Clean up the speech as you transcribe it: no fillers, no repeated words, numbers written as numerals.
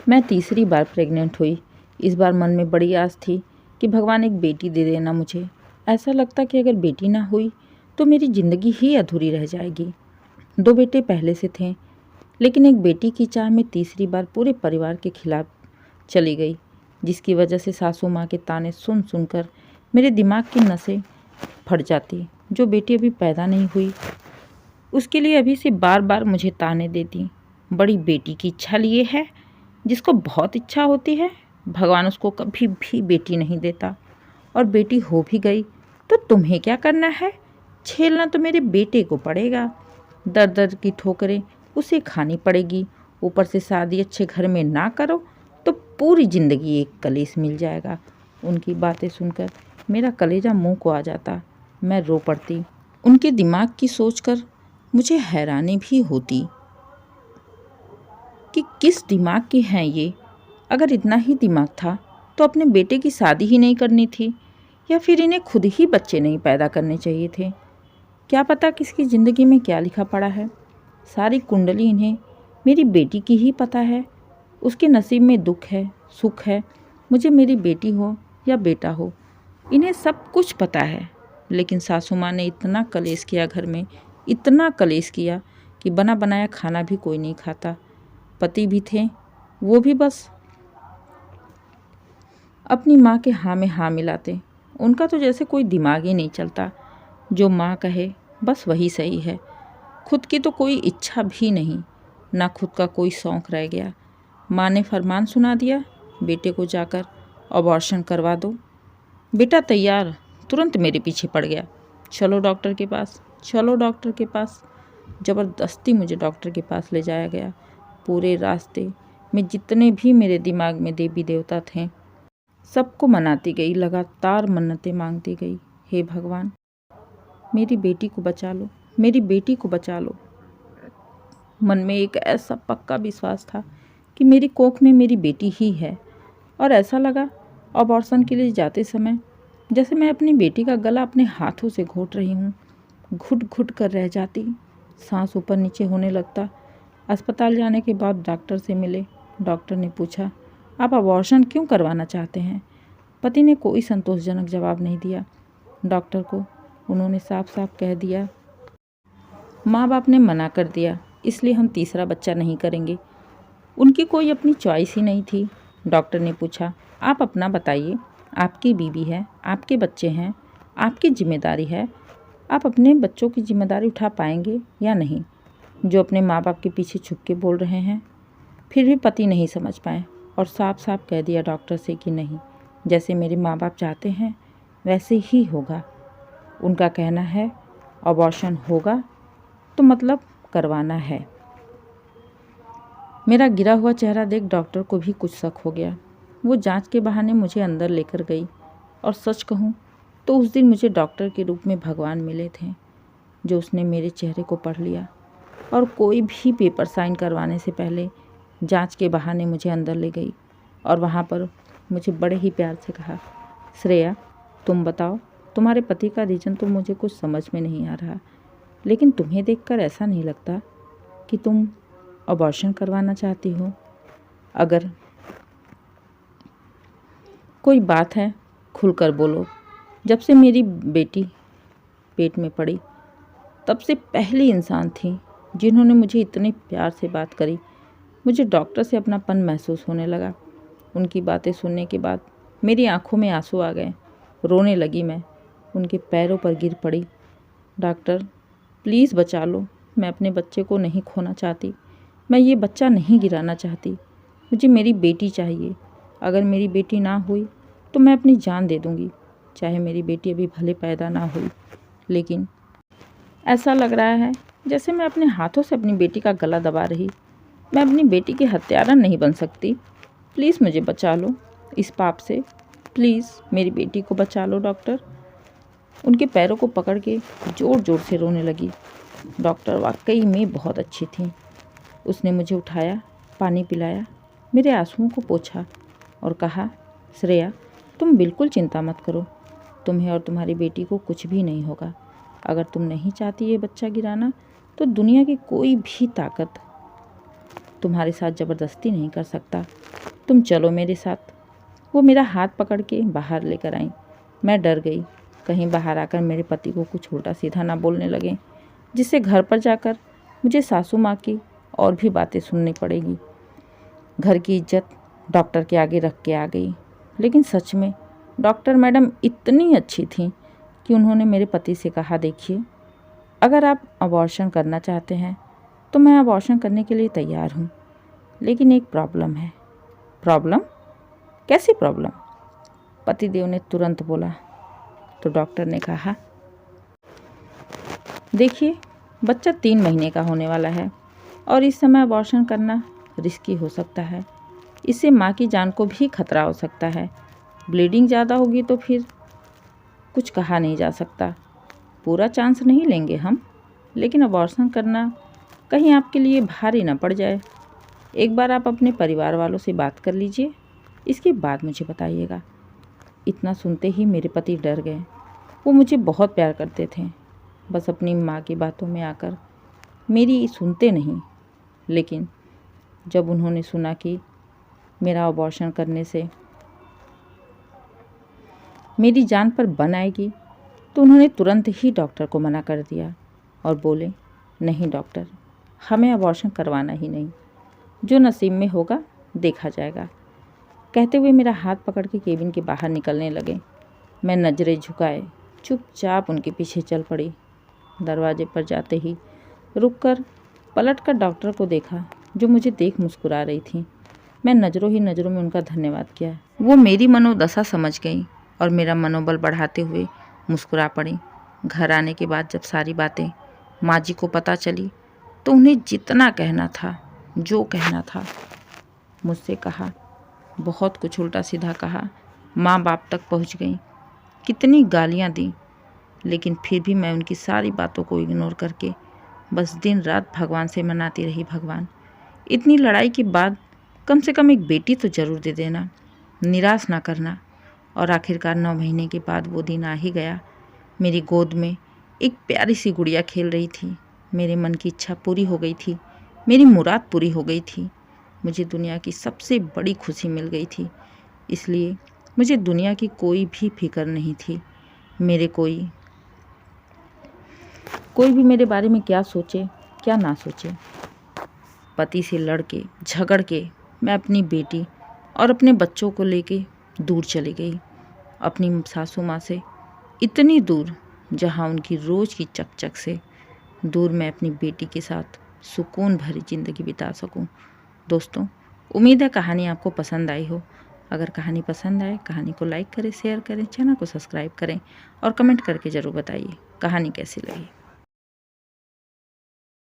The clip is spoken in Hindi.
मैं तीसरी बार प्रेग्नेंट हुई। इस बार मन में बड़ी आस थी कि भगवान एक बेटी दे देना मुझे। ऐसा लगता कि अगर बेटी ना हुई तो मेरी ज़िंदगी ही अधूरी रह जाएगी। 2 बेटे पहले से थे, लेकिन एक बेटी की चाह में तीसरी बार पूरे परिवार के खिलाफ चली गई, जिसकी वजह से सासू माँ के ताने सुन सुनकर मेरे दिमाग की नसें फट जाती। जो बेटी अभी पैदा नहीं हुई उसके लिए अभी से बार बार मुझे ताने देती। बड़ी बेटी की इच्छा लिए है, जिसको बहुत इच्छा होती है भगवान उसको कभी भी बेटी नहीं देता। और बेटी हो भी गई तो तुम्हें क्या करना है, झेलना तो मेरे बेटे को पड़ेगा। दर दर की ठोकरें उसे खानी पड़ेगी। ऊपर से शादी अच्छे घर में ना करो तो पूरी ज़िंदगी एक कलेश मिल जाएगा। उनकी बातें सुनकर मेरा कलेजा मुंह को आ जाता। मैं रो पड़ती। उनके दिमाग की सोचकर मुझे हैरानी भी होती कि किस दिमाग के हैं ये। अगर इतना ही दिमाग था तो अपने बेटे की शादी ही नहीं करनी थी, या फिर इन्हें खुद ही बच्चे नहीं पैदा करने चाहिए थे। क्या पता किसकी ज़िंदगी में क्या लिखा पड़ा है। सारी कुंडली इन्हें मेरी बेटी की ही पता है। उसके नसीब में दुख है, सुख है, मुझे मेरी बेटी हो या बेटा हो, इन्हें सब कुछ पता है। लेकिन सासू माँ ने इतना कलेश किया घर में, इतना कलेश किया कि बना बनाया खाना भी कोई नहीं खाता। पति भी थे, वो भी बस अपनी माँ के हाँ में हाँ मिलाते। उनका तो जैसे कोई दिमाग ही नहीं चलता। जो माँ कहे बस वही सही है। खुद की तो कोई इच्छा भी नहीं, ना खुद का कोई शौक़ रह गया। माँ ने फरमान सुना दिया, बेटे को जाकर अबॉर्शन करवा दो। बेटा तैयार तुरंत मेरे पीछे पड़ गया, चलो डॉक्टर के पास, चलो डॉक्टर के पास। ज़बरदस्ती मुझे डॉक्टर के पास ले जाया गया। पूरे रास्ते में जितने भी मेरे दिमाग में देवी देवता थे सबको मनाती गई, लगातार मन्नतें मांगती गई। हे भगवान, मेरी बेटी को बचा लो, मेरी बेटी को बचा लो। मन में एक ऐसा पक्का विश्वास था कि मेरी कोख में मेरी बेटी ही है। और ऐसा लगा अबॉर्शन के लिए जाते समय जैसे मैं अपनी बेटी का गला अपने हाथों से घोट रही हूँ। घुट घुट कर रह जाती, सांस ऊपर नीचे होने लगता। अस्पताल जाने के बाद डॉक्टर से मिले। डॉक्टर ने पूछा, आप अबॉर्शन क्यों करवाना चाहते हैं? पति ने कोई संतोषजनक जवाब नहीं दिया। डॉक्टर को उन्होंने साफ साफ कह दिया, माँ बाप ने मना कर दिया, इसलिए हम तीसरा बच्चा नहीं करेंगे। उनकी कोई अपनी चॉइस ही नहीं थी। डॉक्टर ने पूछा, आप अपना बताइए, आपकी बीवी है, आपके बच्चे हैं, आपकी जिम्मेदारी है, आप अपने बच्चों की जिम्मेदारी उठा पाएंगे या नहीं? जो अपने माँ बाप के पीछे छुप के बोल रहे हैं। फिर भी पति नहीं समझ पाए और साफ साफ कह दिया डॉक्टर से कि नहीं, जैसे मेरे माँ बाप चाहते हैं वैसे ही होगा। उनका कहना है अबॉर्शन होगा तो मतलब करवाना है। मेरा गिरा हुआ चेहरा देख डॉक्टर को भी कुछ शक हो गया। वो जांच के बहाने मुझे अंदर लेकर गई। और सच कहूँ तो उस दिन मुझे डॉक्टर के रूप में भगवान मिले थे, जो उसने मेरे चेहरे को पढ़ लिया और कोई भी पेपर साइन करवाने से पहले जांच के बहाने मुझे अंदर ले गई। और वहाँ पर मुझे बड़े ही प्यार से कहा, श्रेया तुम बताओ, तुम्हारे पति का रीज़न तो मुझे कुछ समझ में नहीं आ रहा, लेकिन तुम्हें देखकर ऐसा नहीं लगता कि तुम अबॉर्शन करवाना चाहती हो। अगर कोई बात है खुलकर बोलो। जब से मेरी बेटी पेट में पड़ी तब से पहली इंसान थी जिन्होंने मुझे इतने प्यार से बात करी। मुझे डॉक्टर से अपनापन महसूस होने लगा। उनकी बातें सुनने के बाद मेरी आंखों में आंसू आ गए। रोने लगी मैं, उनके पैरों पर गिर पड़ी। डॉक्टर प्लीज़ बचा लो, मैं अपने बच्चे को नहीं खोना चाहती, मैं ये बच्चा नहीं गिराना चाहती, मुझे मेरी बेटी चाहिए। अगर मेरी बेटी ना हुई तो मैं अपनी जान दे दूँगी, चाहे मेरी बेटी अभी भले पैदा ना हुई। लेकिन ऐसा लग रहा है जैसे मैं अपने हाथों से अपनी बेटी का गला दबा रही। मैं अपनी बेटी की हत्यारा नहीं बन सकती। प्लीज़ मुझे बचा लो इस पाप से, प्लीज़ मेरी बेटी को बचा लो डॉक्टर। उनके पैरों को पकड़ के ज़ोर ज़ोर से रोने लगी। डॉक्टर वाकई में बहुत अच्छी थी। उसने मुझे उठाया, पानी पिलाया, मेरे आंसुओं को पोंछा और कहा, श्रेया तुम बिल्कुल चिंता मत करो, तुम्हें और तुम्हारी बेटी को कुछ भी नहीं होगा। अगर तुम नहीं चाहती ये बच्चा गिराना तो दुनिया की कोई भी ताकत तुम्हारे साथ ज़बरदस्ती नहीं कर सकता, तुम चलो मेरे साथ। वो मेरा हाथ पकड़ के बाहर लेकर आई। मैं डर गई, कहीं बाहर आकर मेरे पति को कुछ उल्टा सीधा ना बोलने लगे, जिससे घर पर जाकर मुझे सासू माँ की और भी बातें सुननी पड़ेगी। घर की इज्जत डॉक्टर के आगे रख के आ गई, लेकिन सच में डॉक्टर मैडम इतनी अच्छी थी कि उन्होंने मेरे पति से कहा, देखिए, अगर आप अबॉर्शन करना चाहते हैं तो मैं अबॉर्शन करने के लिए तैयार हूँ, लेकिन एक प्रॉब्लम है। प्रॉब्लम? कैसी प्रॉब्लम? पतिदेव ने तुरंत बोला। तो डॉक्टर ने कहा, देखिए, बच्चा 3 महीने का होने वाला है और इस समय अबॉर्शन करना रिस्की हो सकता है। इससे माँ की जान को भी खतरा हो सकता है। ब्लीडिंग ज़्यादा होगी तो फिर कुछ कहा नहीं जा सकता। पूरा चांस नहीं लेंगे हम, लेकिन अबॉर्शन करना कहीं आपके लिए भारी ना पड़ जाए। एक बार आप अपने परिवार वालों से बात कर लीजिए, इसके बाद मुझे बताइएगा। इतना सुनते ही मेरे पति डर गए। वो मुझे बहुत प्यार करते थे, बस अपनी माँ की बातों में आकर मेरी सुनते नहीं। लेकिन जब उन्होंने सुना कि मेरा अबॉर्शन करने से मेरी जान पर बन आएगी, तो उन्होंने तुरंत ही डॉक्टर को मना कर दिया और बोले, नहीं डॉक्टर, हमें अबॉर्शन करवाना ही नहीं, जो नसीब में होगा देखा जाएगा। कहते हुए मेरा हाथ पकड़ के केबिन के बाहर निकलने लगे। मैं नज़रें झुकाए चुपचाप उनके पीछे चल पड़ी। दरवाजे पर जाते ही रुककर पलटकर डॉक्टर को देखा, जो मुझे देख मुस्कुरा रही थी। मैं नज़रों ही नज़रों में उनका धन्यवाद किया। वो मेरी मनोदशा समझ गई और मेरा मनोबल बढ़ाते हुए मुस्कुरा पड़ी। घर आने के बाद जब सारी बातें माँ जी को पता चली, तो उन्हें जितना कहना था, जो कहना था, मुझसे कहा। बहुत कुछ उल्टा सीधा कहा, माँ बाप तक पहुँच गई, कितनी गालियाँ दी, लेकिन फिर भी मैं उनकी सारी बातों को इग्नोर करके बस दिन रात भगवान से मनाती रही, भगवान, इतनी लड़ाई के बाद कम से कम एक बेटी तो ज़रूर दे देना, निराश ना करना। और आखिरकार 9 महीने के बाद वो दिन आ ही गया। मेरी गोद में एक प्यारी सी गुड़िया खेल रही थी। मेरे मन की इच्छा पूरी हो गई थी, मेरी मुराद पूरी हो गई थी। मुझे दुनिया की सबसे बड़ी खुशी मिल गई थी, इसलिए मुझे दुनिया की कोई भी फिक्र नहीं थी। मेरे कोई भी मेरे बारे में क्या सोचे क्या ना सोचे। पति से लड़ के झगड़ के मैं अपनी बेटी और अपने बच्चों को लेके दूर चली गई, अपनी सासू माँ से इतनी दूर जहाँ उनकी रोज़ की चकचक से दूर मैं अपनी बेटी के साथ सुकून भरी ज़िंदगी बिता सकूं। दोस्तों, उम्मीद है कहानी आपको पसंद आई हो। अगर कहानी पसंद आए, कहानी को लाइक करें, शेयर करें, चैनल को सब्सक्राइब करें और कमेंट करके ज़रूर बताइए कहानी कैसी लगी।